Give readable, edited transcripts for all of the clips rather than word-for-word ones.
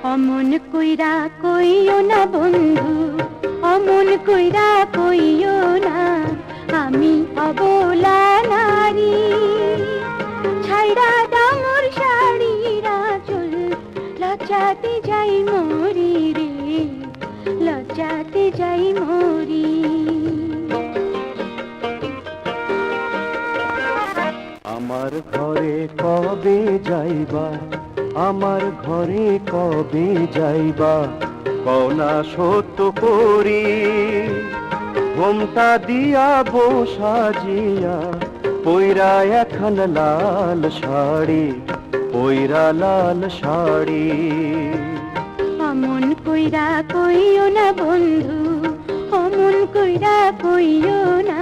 অমন কইরা কইও না বন্ধু, অমন কইরা কইও না, আমি অবলা নারী। ছাইড়া দামর শাড়িরা চুল, লজ্জাতে যাই মরি রে, লজ্জাতে যাই মরি। আমার ঘরে কবে যাইবা, আমার ঘরে কবে যাইবা, কওনা সত্য করি। ঘোমটা দিয়া বউ সাজিয়া, পইরা এখন লাল শাড়ি, পইরা লাল শাড়ি। অমন কইরা কইও না বন্ধু, অমন কইরা কইও না।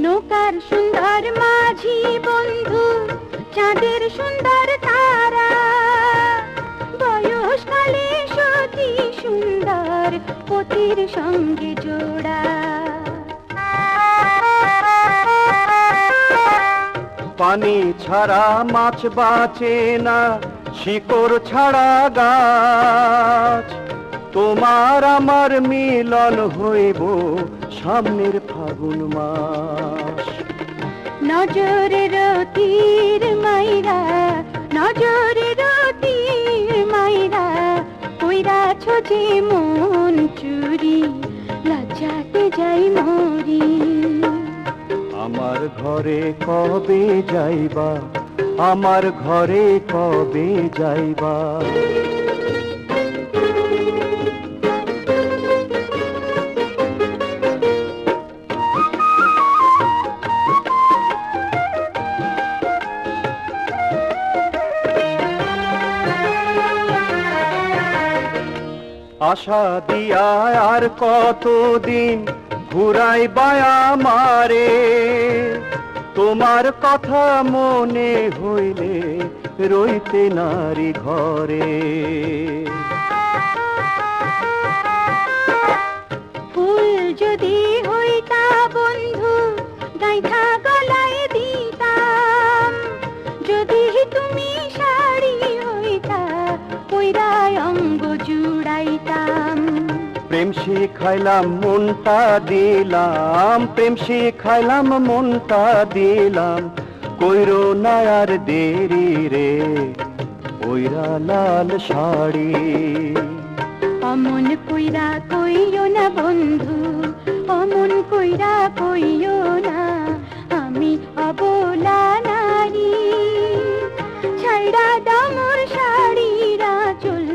নৌকার সুন্দর মাঝি বন্ধু, চাঁদের সুন্দর তারা, বয়সকালে সতী সুন্দর পতির সঙ্গে জোড়া। পানি ছাড়া মাছ বাঁচে না, শিকড় ছাড়া গাছ। তোমার আমার মিলন হইব সামনের ফাগুন মাস। নজরের তীর মাইরা, নজরের তীর মাইরা, কইরাছ যে মন চুরি, লজ্জাতে যাই মরি। আমার ঘরে কবে যাইবা, আমার ঘরে কবে যাইবা। আশা দিয়া আর কতদিন ঘুরাইবা আমারে, তোমার কথা মনে হইলে রইতে নারী ঘরে। ফুল যদি হইতা বন্ধু, গাইথা গলায় দিতাম। যদি তুমি শাড়ি হইতা, পইরায় অঙ্গ জুড়াইতাম। প্রেম শিখাইলাম মনটা দিলাম, প্রেম শিখাইলাম মনটা দিলাম। কইরো না আর দেরি রে, ওইরা লাল শাড়ি। অমন কইরা কইও না বন্ধু, অমন কইরা কইও না, আমি অবলা নারী। ছাইড়া দামর শাড়িরা চুল,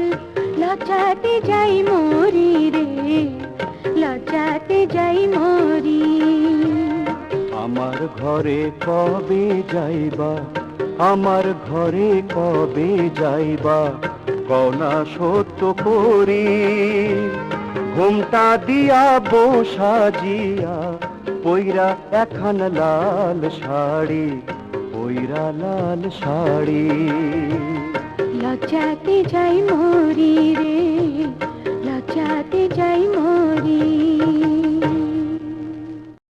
লজ্জাতে যাই মরি রে, লজ্জাতে যাই মরি। আমার ঘরে কবে যাইবা, আমার ঘরে কবে যাইবা, কওনা সত্য করি। ঘোমটা দিয়া বউ সাজিয়া, পইরা এখন লাল শাড়ি, পইরা লাল শাড়ি। লজ্জাতে যাই মরি রে, লজ্জাতে যাই মরি।